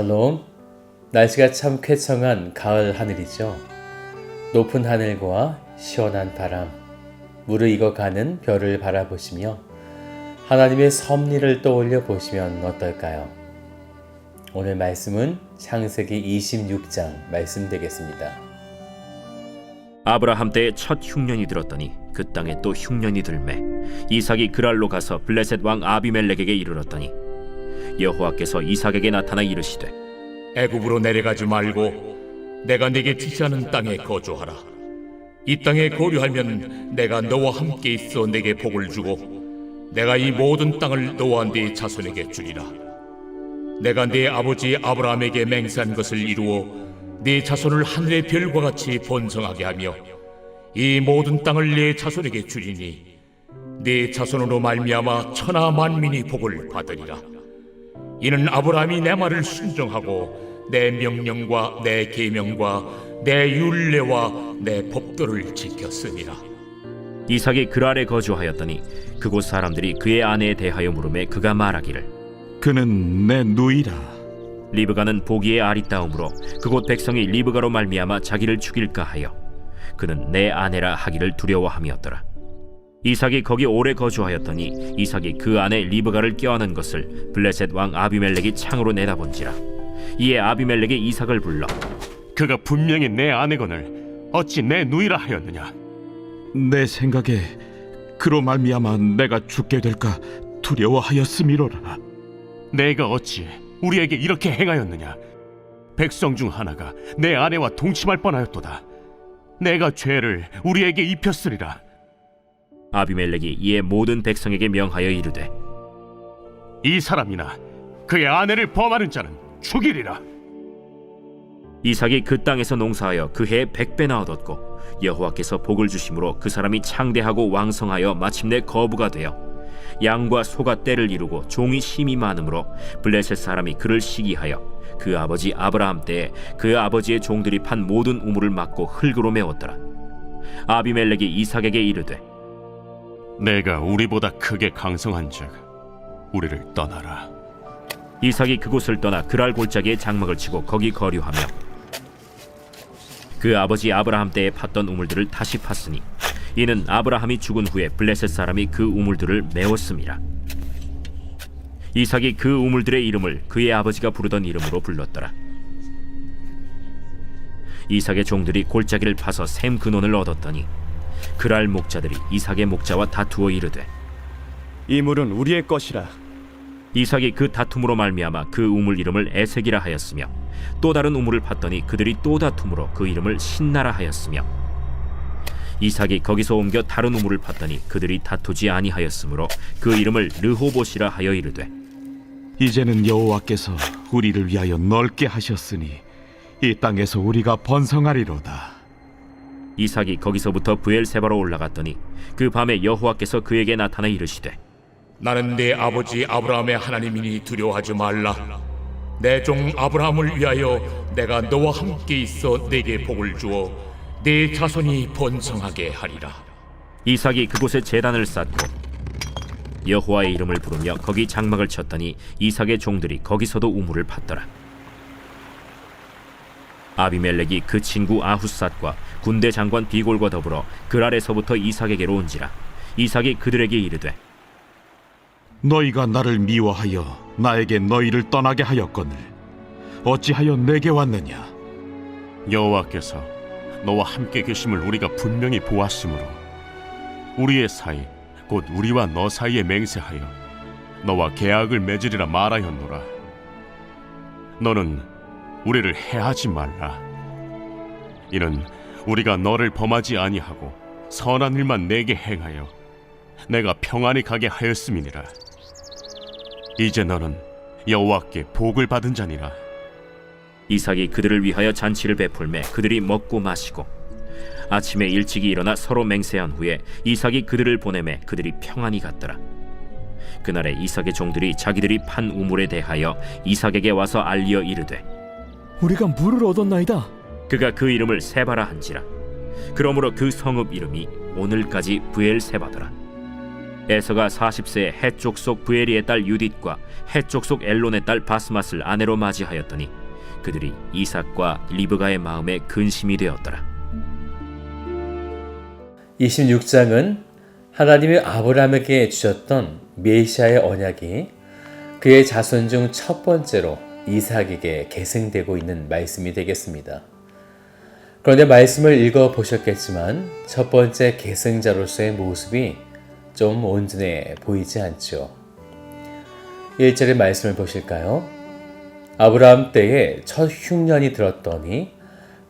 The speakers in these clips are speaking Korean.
샬롬. 날씨가 참 쾌청한 가을 하늘이죠. 높은 하늘과 시원한 바람, 무르익어가는 별을 바라보시며 하나님의 섭리를 떠올려 보시면 어떨까요? 오늘 말씀은 창세기 26장 말씀 되겠습니다. 아브라함 때에 첫 흉년이 들었더니 그 땅에 또 흉년이 들매 이삭이 그랄로 가서 블레셋 왕 아비멜렉에게 이르렀더니 여호와께서 이삭에게 나타나 이르시되 애굽으로 내려가지 말고 내가 네게 지시하는 땅에 거주하라. 이 땅에 거류하면 내가 너와 함께 있어 네게 복을 주고 내가 이 모든 땅을 너와 네 자손에게 주리라. 내가 네 아버지 아브라함에게 맹세한 것을 이루어 네 자손을 하늘의 별과 같이 번성하게 하며 이 모든 땅을 네 자손에게 주리니 네 자손으로 말미암아 천하 만민이 복을 받으리라. 이는 아브라함이 내 말을 순종하고 내 명령과 내 계명과 내 율례와 내 법도를 지켰으니라. 이삭이 그랄에 거주하였더니 그곳 사람들이 그의 아내에 대하여 물으매 그가 말하기를 그는 내 누이라. 리브가는 보기에 아리따움으로 그곳 백성이 리브가로 말미암아 자기를 죽일까 하여 그는 내 아내라 하기를 두려워함이었더라. 이삭이 거기 오래 거주하였더니 이삭이 그 아내 리브가를 껴안은 것을 블레셋 왕 아비멜렉이 창으로 내다본지라. 이에 아비멜렉이 이삭을 불러 그가 분명히 내 아내거늘 어찌 내 누이라 하였느냐? 내 생각에 그로 말미암아 내가 죽게 될까 두려워하였음이로라. 내가 어찌 우리에게 이렇게 행하였느냐? 백성 중 하나가 내 아내와 동침할 뻔하였도다. 내가 죄를 우리에게 입혔으리라. 아비멜렉이 이에 모든 백성에게 명하여 이르되 이 사람이나 그의 아내를 범하는 자는 죽이리라. 이삭이 그 땅에서 농사하여 그 해에 100배나 얻었고 여호와께서 복을 주심으로 그 사람이 창대하고 왕성하여 마침내 거부가 되어 양과 소가 떼를 이루고 종이 심이 많으므로 블레셋 사람이 그를 시기하여 그 아버지 아브라함 때에 그 아버지의 종들이 판 모든 우물을 막고 흙으로 메웠더라. 아비멜렉이 이삭에게 이르되 내가 우리보다 크게 강성한즉 우리를 떠나라. 이삭이 그곳을 떠나 그랄 골짜기에 장막을 치고 거기 거류하며 그 아버지 아브라함 때에 팠던 우물들을 다시 팠으니 이는 아브라함이 죽은 후에 블레셋 사람이 그 우물들을 메웠음이라. 이삭이 그 우물들의 이름을 그의 아버지가 부르던 이름으로 불렀더라. 이삭의 종들이 골짜기를 파서 샘 근원을 얻었더니 그랄 목자들이 이삭의 목자와 다투어 이르되 이 물은 우리의 것이라. 이삭이 그 다툼으로 말미암아 그 우물 이름을 에색이라 하였으며 또 다른 우물을 팠더니 그들이 또 다툼으로 그 이름을 신나라 하였으며 이삭이 거기서 옮겨 다른 우물을 팠더니 그들이 다투지 아니하였으므로 그 이름을 르호봇이라 하여 이르되 이제는 여호와께서 우리를 위하여 넓게 하셨으니 이 땅에서 우리가 번성하리로다. 이삭이 거기서부터 브엘세바로 올라갔더니 그 밤에 여호와께서 그에게 나타나 이르시되 나는 네 아버지 아브라함의 하나님이니 두려워하지 말라. 내 종 아브라함을 위하여 내가 너와 함께 있어 네게 복을 주어 네 자손이 번성하게 하리라. 이삭이 그곳에 제단을 쌓고 여호와의 이름을 부르며 거기 장막을 쳤더니 이삭의 종들이 거기서도 우물을 팠더라. 아비멜렉이 그 친구 아훗삿과 군대 장관 비골과 더불어 그랄에서부터 이삭에게로 온지라. 이삭이 그들에게 이르되 너희가 나를 미워하여 나에게 너희를 떠나게 하였거늘 어찌하여 내게 왔느냐? 여호와께서 너와 함께 계심을 우리가 분명히 보았으므로 우리의 사이 곧 우리와 너 사이에 맹세하여 너와 계약을 맺으리라 말하였노라. 너는 우리를 해하지 말라. 이는 우리가 너를 범하지 아니하고 선한 일만 내게 행하여 내가 평안히 가게 하였음이니라. 이제 너는 여호와께 복을 받은 자니라. 이삭이 그들을 위하여 잔치를 베풀매 그들이 먹고 마시고 아침에 일찍이 일어나 서로 맹세한 후에 이삭이 그들을 보내매 그들이 평안히 갔더라. 그날에 이삭의 종들이 자기들이 판 우물에 대하여 이삭에게 와서 알리어 이르되 우리가 물을 얻었나이다. 그가 그 이름을 세바라 한지라. 그러므로 그 성읍 이름이 오늘까지 브엘세바더라. 에서가 40세에 해쪽 속 부에리의 딸 유딧과 해쪽 속 엘론의 딸 바스맛을 아내로 맞이하였더니 그들이 이삭과 리브가의 마음에 근심이 되었더라. 26장은 하나님이 아브라함에게 주셨던 메시아의 언약이 그의 자손 중 첫 번째로 이삭에게 계승되고 있는 말씀이 되겠습니다. 그런데 말씀을 읽어보셨겠지만 첫 번째 계승자로서의 모습이 좀 온전해 보이지 않죠. 1절의 말씀을 보실까요? 아브라함 때에 첫 흉년이 들었더니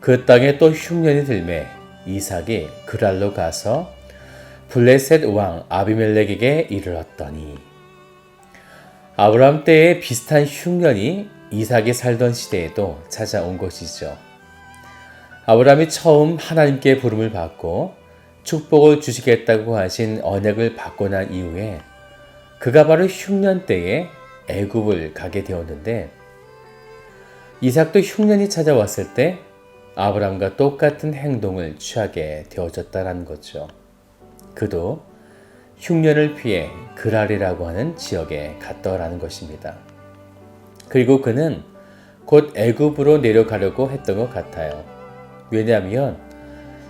그 땅에 또 흉년이 들매 이삭이 그랄로 가서 블레셋 왕 아비멜렉에게 이르렀더니, 아브라함 때에 비슷한 흉년이 이삭이 살던 시대에도 찾아온 것이죠. 아브라함이 처음 하나님께 부름을 받고 축복을 주시겠다고 하신 언약을 받고 난 이후에 그가 바로 흉년 때에 애굽을 가게 되었는데, 이삭도 흉년이 찾아왔을 때 아브라함과 똑같은 행동을 취하게 되어졌다는 거죠. 그도 흉년을 피해 그랄이라고 하는 지역에 갔더라는 것입니다. 그리고 그는 곧 애굽으로 내려가려고 했던 것 같아요. 왜냐하면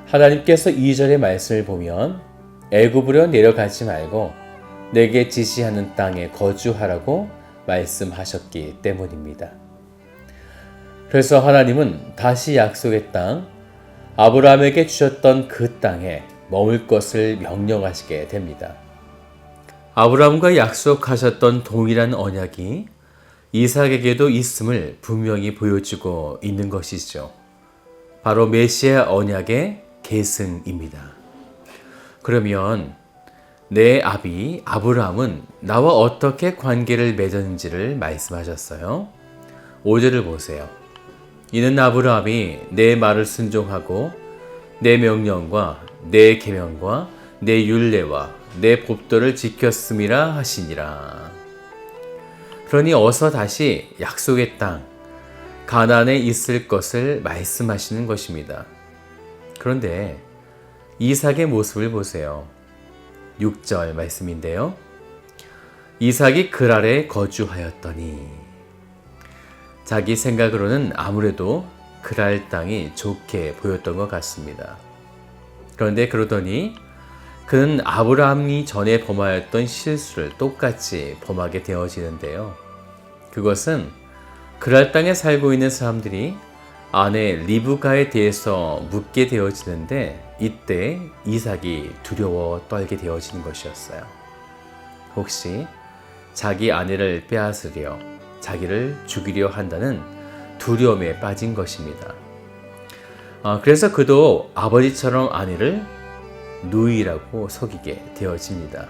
하나님께서 2절의 말씀을 보면 애굽으로 내려가지 말고 내게 지시하는 땅에 거주하라고 말씀하셨기 때문입니다. 그래서 하나님은 다시 약속의 땅, 아브라함에게 주셨던 그 땅에 머물 것을 명령하시게 됩니다. 아브라함과 약속하셨던 동일한 언약이 이삭에게도 있음을 분명히 보여주고 있는 것이죠. 바로 메시아 언약의 계승입니다. 그러면 내 아비 아브라함은 나와 어떻게 관계를 맺었는지를 말씀하셨어요. 5절을 보세요. 이는 아브라함이 내 말을 순종하고 내 명령과 내 계명과 내 율례와 내 법도를 지켰음이라 하시니라. 그러니 어서 다시 약속의 땅 가나안에 있을 것을 말씀하시는 것입니다. 그런데 이삭의 모습을 보세요. 6절 말씀인데요. 이삭이 그랄에 거주하였더니, 자기 생각으로는 아무래도 그랄 땅이 좋게 보였던 것 같습니다. 그런데 그러더니 그는 아브라함이 전에 범하였던 실수를 똑같이 범하게 되어지는데요. 그것은 그랄 땅에 살고 있는 사람들이 아내 리브가에 대해서 묻게 되어지는데, 이때 이삭이 두려워 떨게 되어지는 것이었어요. 혹시 자기 아내를 빼앗으려, 자기를 죽이려 한다는 두려움에 빠진 것입니다. 그래서 그도 아버지처럼 아내를 누이라고 속이게 되어집니다.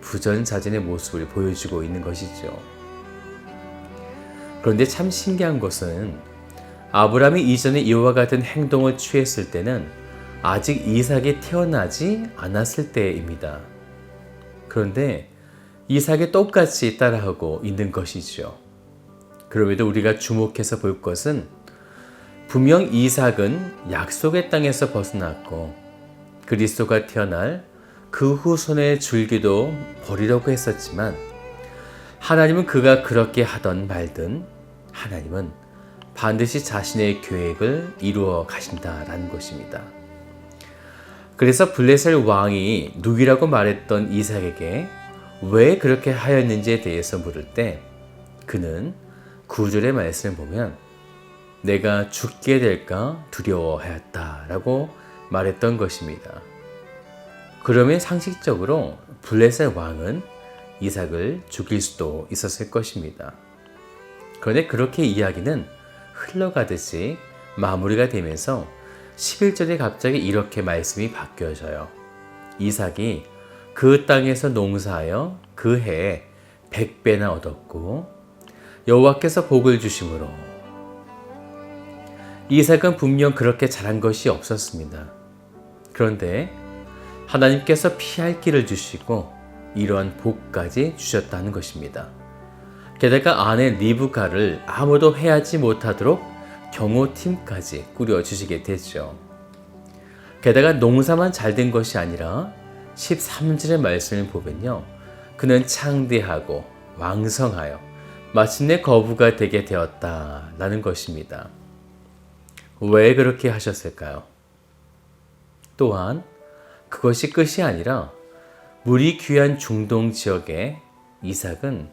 부전자진의 모습을 보여주고 있는 것이죠. 그런데 참 신기한 것은 아브라함이 이전에 이와 같은 행동을 취했을 때는 아직 이삭이 태어나지 않았을 때입니다. 그런데 이삭이 똑같이 따라하고 있는 것이죠. 그럼에도 우리가 주목해서 볼 것은 분명 이삭은 약속의 땅에서 벗어났고 그리스도가 태어날 그 후손의 줄기도 버리려고 했었지만, 하나님은 그가 그렇게 하던 말든 하나님은 반드시 자신의 계획을 이루어 가신다라는 것입니다. 그래서 블레셋 왕이 누이라고 말했던 이삭에게 왜 그렇게 하였는지에 대해서 물을 때 그는 9절의 말씀을 보면 내가 죽게 될까 두려워하였다라고 말했던 것입니다. 그러면 상식적으로 블레셋 왕은 이삭을 죽일 수도 있었을 것입니다. 그런데 그렇게 이야기는 흘러가듯이 마무리가 되면서 11절에 갑자기 이렇게 말씀이 바뀌어져요. 이삭이 그 땅에서 농사하여 그 해에 100배나 얻었고 여호와께서 복을 주심으로. 이삭은 분명 그렇게 잘한 것이 없었습니다. 그런데 하나님께서 피할 길을 주시고 이러한 복까지 주셨다는 것입니다. 게다가 아내 리브가를 아무도 해하지 못하도록 경호팀까지 꾸려주시게 됐죠. 게다가 농사만 잘 된 것이 아니라 13절의 말씀을 보면요. 그는 창대하고 왕성하여 마침내 거부가 되게 되었다라는 것입니다. 왜 그렇게 하셨을까요? 또한 그것이 끝이 아니라 물이 귀한 중동 지역에 이삭은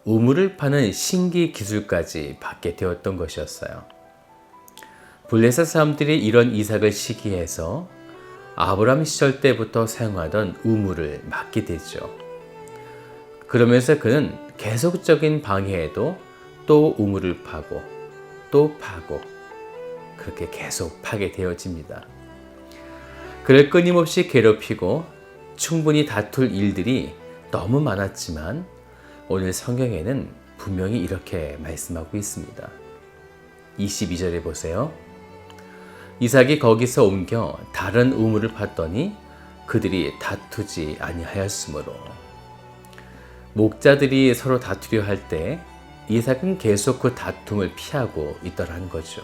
우물을 파는 신기 기술까지 받게 되었던 것이었어요. 블레셋 사람들이 이런 이삭을 시기해서 아브라함 시절 때부터 사용하던 우물을 막게 되죠. 그러면서 그는 계속적인 방해에도 또 우물을 파고 또 파고 그렇게 계속 파게 되어집니다. 그를 끊임없이 괴롭히고 충분히 다툴 일들이 너무 많았지만 오늘 성경에는 분명히 이렇게 말씀하고 있습니다. 22절에 보세요. 이삭이 거기서 옮겨 다른 우물을 팠더니 그들이 다투지 아니하였으므로. 목자들이 서로 다투려 할 때 이삭은 계속 그 다툼을 피하고 있더라는 거죠.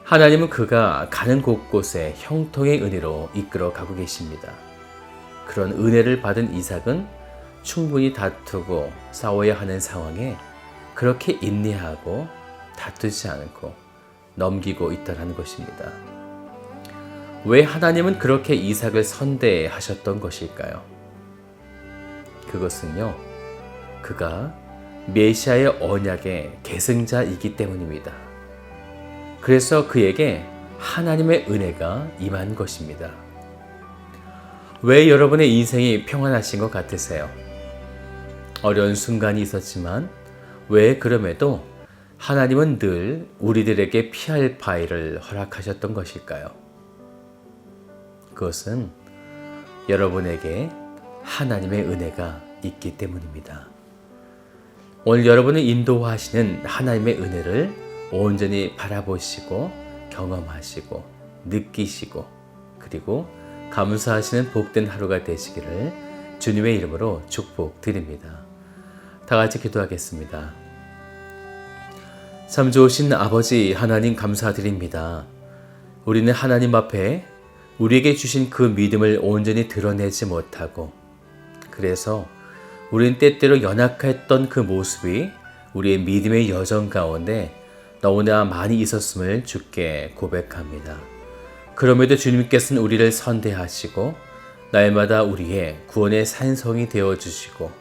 하나님은 그가 가는 곳곳에 형통의 은혜로 이끌어 가고 계십니다. 그런 은혜를 받은 이삭은 충분히 다투고 싸워야 하는 상황에 그렇게 인내하고 다투지 않고 넘기고 있다는 것입니다. 왜 하나님은 그렇게 이삭을 선대하셨던 것일까요? 그것은요, 그가 메시아의 언약의 계승자이기 때문입니다. 그래서 그에게 하나님의 은혜가 임한 것입니다. 왜 여러분의 인생이 평안하신 것 같으세요? 어려운 순간이 있었지만 왜 그럼에도 하나님은 늘 우리들에게 피할 바위를 허락하셨던 것일까요? 그것은 여러분에게 하나님의 은혜가 있기 때문입니다. 오늘 여러분을 인도하시는 하나님의 은혜를 온전히 바라보시고 경험하시고 느끼시고 그리고 감사하시는 복된 하루가 되시기를 주님의 이름으로 축복드립니다. 다 같이 기도하겠습니다. 참 좋으신 아버지 하나님 감사드립니다. 우리는 하나님 앞에 우리에게 주신 그 믿음을 온전히 드러내지 못하고 그래서 우리는 때때로 연약했던 그 모습이 우리의 믿음의 여정 가운데 너무나 많이 있었음을 주께 고백합니다. 그럼에도 주님께서는 우리를 선대하시고 날마다 우리의 구원의 산성이 되어주시고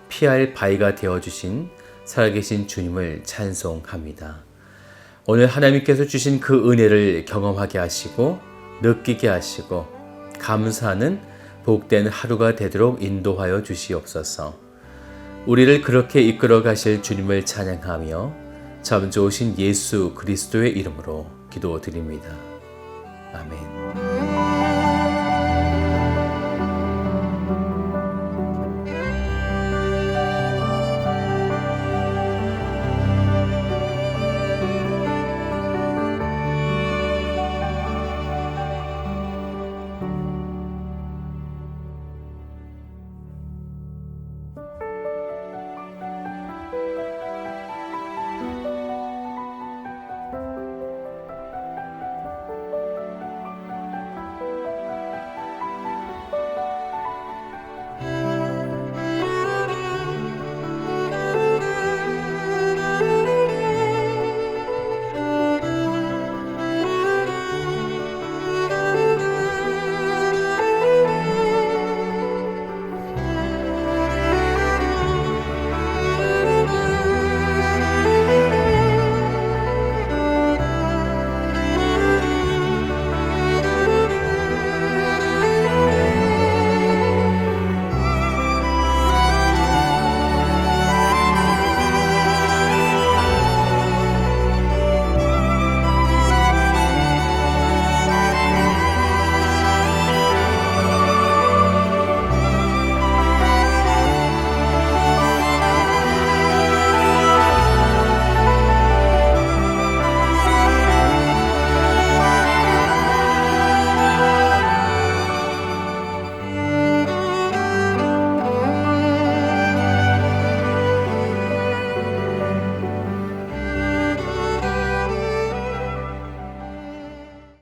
피할 바위가 되어주신 살아계신 주님을 찬송합니다. 오늘 하나님께서 주신 그 은혜를 경험하게 하시고 느끼게 하시고 감사하는 복된 하루가 되도록 인도하여 주시옵소서. 우리를 그렇게 이끌어 가실 주님을 찬양하며 참 좋으신 예수 그리스도의 이름으로 기도드립니다. 아멘.